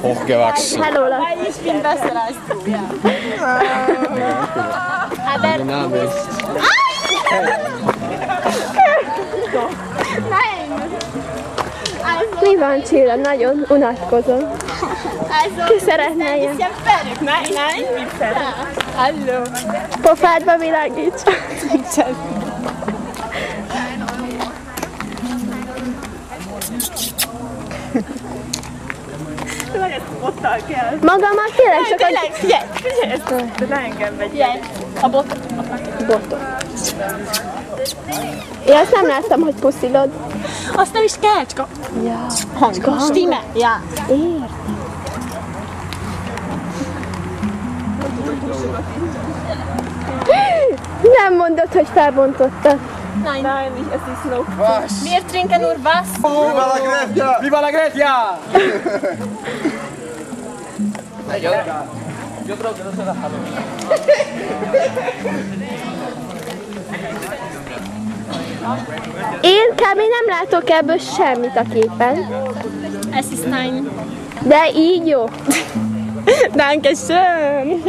Hochgewachsen. Hallo, Leute. Ich bin besser als du, ja. Aber... Mi van, Csilla? Nagyon unatkozom. Ki szeretne ilyen? Nein, hallo. Pofádba világíts. Bottal kell. Magammal kérek, csak Tényleg, figyelj, ezt ne engem vegyél. A botot. botot. Én azt nem láttam, hogy puszilod. Azt nem is kell, csak a Ja. hang. Stimme. Ja. Ér. Nem mondod, hogy felbontottad. Nein, es ist noch. Was? Wir trinken nur Wasser. Viva la Grecia! Viva la Grecia! Yo creo que no se deja. Én kb. Nem látok ebből semmit a képen. Es ist nein. De így jó. Dankeschön.